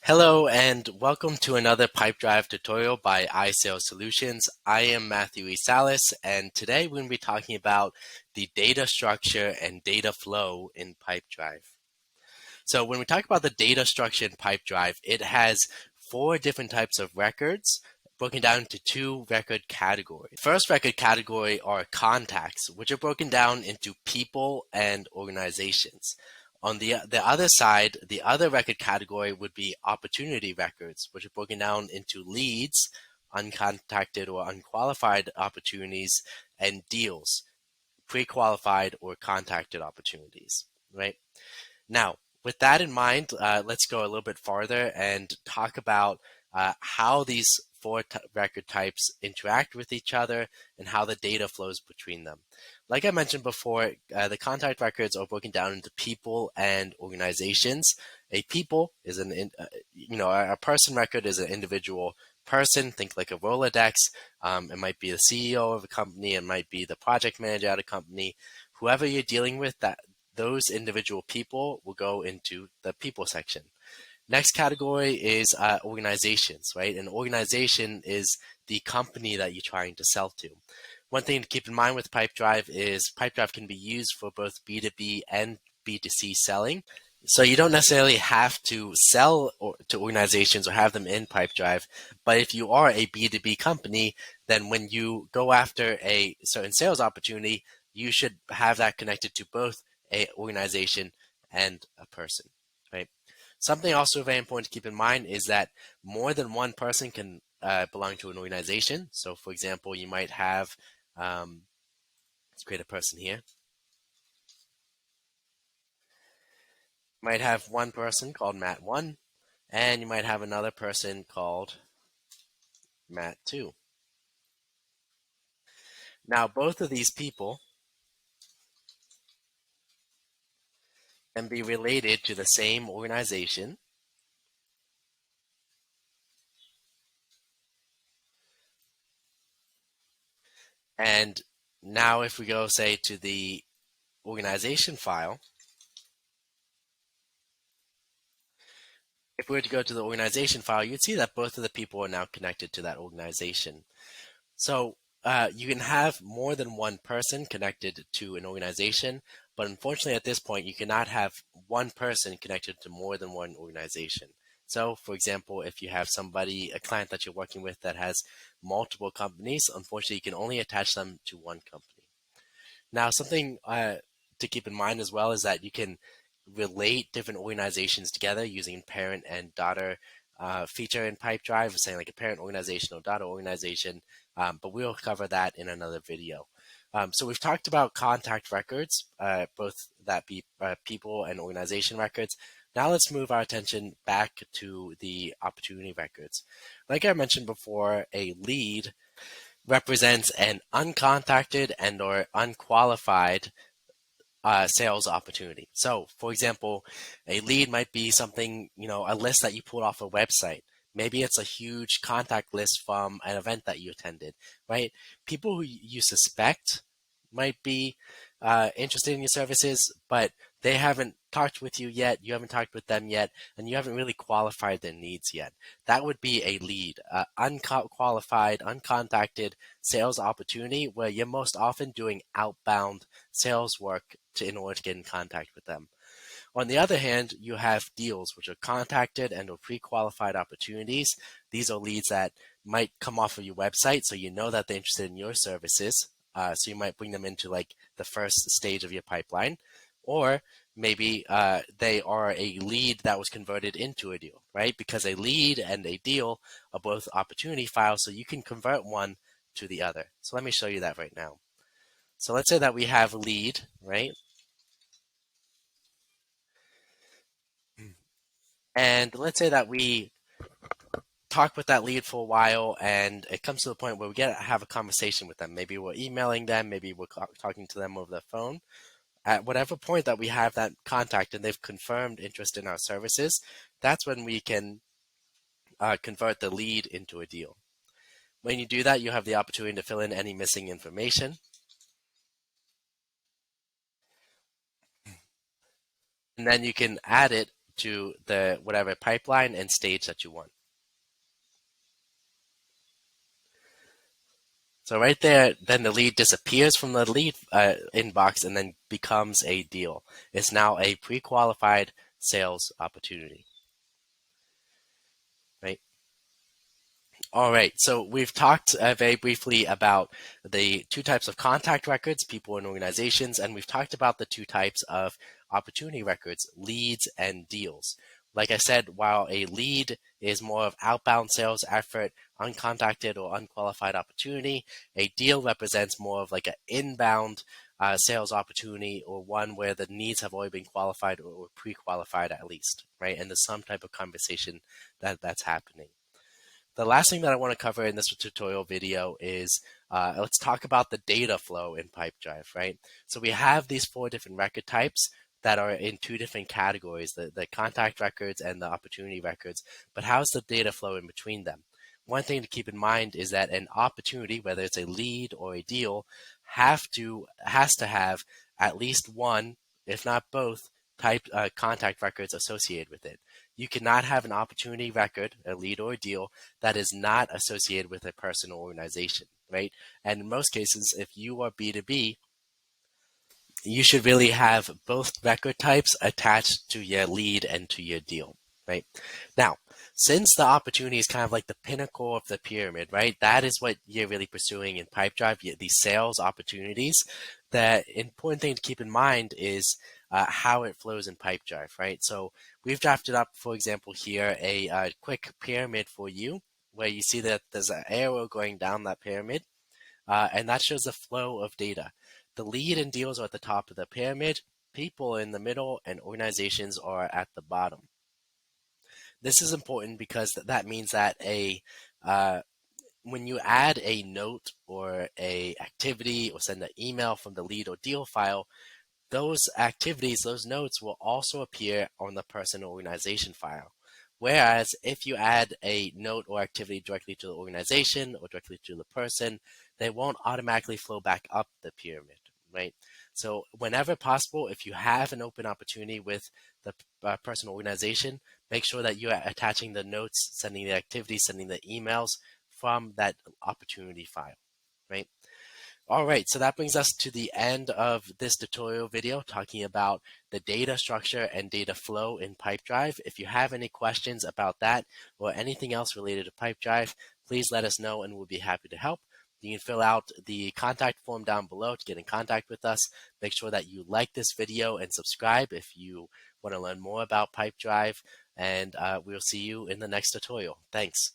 Hello and welcome to another Pipedrive tutorial by iSales Solutions. I am Matthew E. Salas, and today we're going to be talking about the data structure and data flow in Pipedrive. So when we talk about the data structure in Pipedrive, it has 4 different types of records broken down into 2 record categories. First record category are contacts, which are broken down into people and organizations. On the other side, the other record category would be opportunity records, which are broken down into leads, uncontacted or unqualified opportunities, and deals, pre-qualified or contacted opportunities, right? Now, with that in mind, let's go a little bit farther and talk about how these 4 record types interact with each other and how the data flows between them. Like I mentioned before, the contact records are broken down into people and organizations. A people is a person record is an individual person. Think like a Rolodex. It might be the CEO of a company. It might be the project manager at a company. Whoever you're dealing with, those individual people will go into the people section. Next category is organizations, right? An organization is the company that you're trying to sell to. One thing to keep in mind with Pipedrive is Pipedrive can be used for both B2B and B2C selling. So you don't necessarily have to sell to organizations or have them in Pipedrive, but if you are a B2B company, then when you go after a certain sales opportunity, you should have that connected to both an organization and a person, right? Something also very important to keep in mind is that more than one person can belong to an organization. So for example, you might have, let's create a person here. You might have one person called Matt1, and you might have another person called Matt2. Now, both of these people can be related to the same organization. And now if we go, say, to the organization file, if we were to go to the organization file, you'd see that both of the people are now connected to that organization. So you can have more than one person connected to an organization, but unfortunately at this point, you cannot have one person connected to more than one organization. So for example, if you have a client that you're working with that has multiple companies, unfortunately, you can only attach them to one company. Now, something to keep in mind as well is that you can relate different organizations together using parent and daughter feature in Pipedrive, saying like a parent organization or daughter organization, but we'll cover that in another video. So we've talked about contact records, both that be people and organization records. Now let's move our attention back to the opportunity records. Like I mentioned before, a lead represents an uncontacted and or unqualified sales opportunity. So for example, a lead might be something, a list that you pulled off a website. Maybe it's a huge contact list from an event that you attended, right? People who you suspect might be interested in your services, but they haven't talked with you yet, you haven't talked with them yet, and you haven't really qualified their needs yet. That would be a lead, unqualified, uncontacted sales opportunity where you're most often doing outbound sales work in order to get in contact with them. On the other hand, you have deals, which are contacted and or pre-qualified opportunities. These are leads that might come off of your website, so you know that they're interested in your services. So you might bring them into like the first stage of your pipeline, or maybe they are a lead that was converted into a deal, right? Because a lead and a deal are both opportunity files, so you can convert one to the other. So let me show you that right now. So let's say that we have a lead, right? And let's say that we talk with that lead for a while and it comes to the point where we have a conversation with them. Maybe we're emailing them, maybe we're talking to them over the phone. At whatever point that we have that contact and they've confirmed interest in our services, that's when we can convert the lead into a deal. When you do that, you have the opportunity to fill in any missing information. And then you can add it to the whatever pipeline and stage that you want. So right there, then the lead disappears from the lead inbox and then becomes a deal. It's now a pre-qualified sales opportunity, right? All right, so we've talked very briefly about the two types of contact records, people and organizations, and we've talked about the two types of opportunity records, leads and deals. Like I said, while a lead is more of outbound sales effort, uncontacted or unqualified opportunity, a deal represents more of like an inbound sales opportunity, or one where the needs have already been qualified or pre-qualified at least, right? And there's some type of conversation that's happening. The last thing that I want to cover in this tutorial video is let's talk about the data flow in Pipedrive, right? So we have these 4 different record types that are in 2 different categories, the contact records and the opportunity records, but how's the data flow in between them? One thing to keep in mind is that an opportunity, whether it's a lead or a deal, has to have at least one, if not both, contact records associated with it. You cannot have an opportunity record, a lead or a deal, that is not associated with a person or organization, right? And in most cases, if you are B2B, you should really have both record types attached to your lead and to your deal, right? Now, since the opportunity is kind of like the pinnacle of the pyramid, right? That is what you're really pursuing in Pipedrive, these sales opportunities. The important thing to keep in mind is how it flows in Pipedrive, right? So we've drafted up, for example, here a quick pyramid for you, where you see that there's an arrow going down that pyramid, and that shows the flow of data. The lead and deals are at the top of the pyramid, people in the middle, and organizations are at the bottom. This is important because that means that when you add a note or a activity or send an email from the lead or deal file, those activities, those notes will also appear on the person or organization file. Whereas if you add a note or activity directly to the organization or directly to the person, they won't automatically flow back up the pyramid, right? So whenever possible, if you have an open opportunity with the person or organization, make sure that you are attaching the notes, sending the activities, sending the emails from that opportunity file, right? All right, so that brings us to the end of this tutorial video talking about the data structure and data flow in Pipedrive. If you have any questions about that or anything else related to Pipedrive, please let us know and we'll be happy to help. You can fill out the contact form down below to get in contact with us. Make sure that you like this video and subscribe if you want to learn more about Pipedrive, and we'll see you in the next tutorial. Thanks.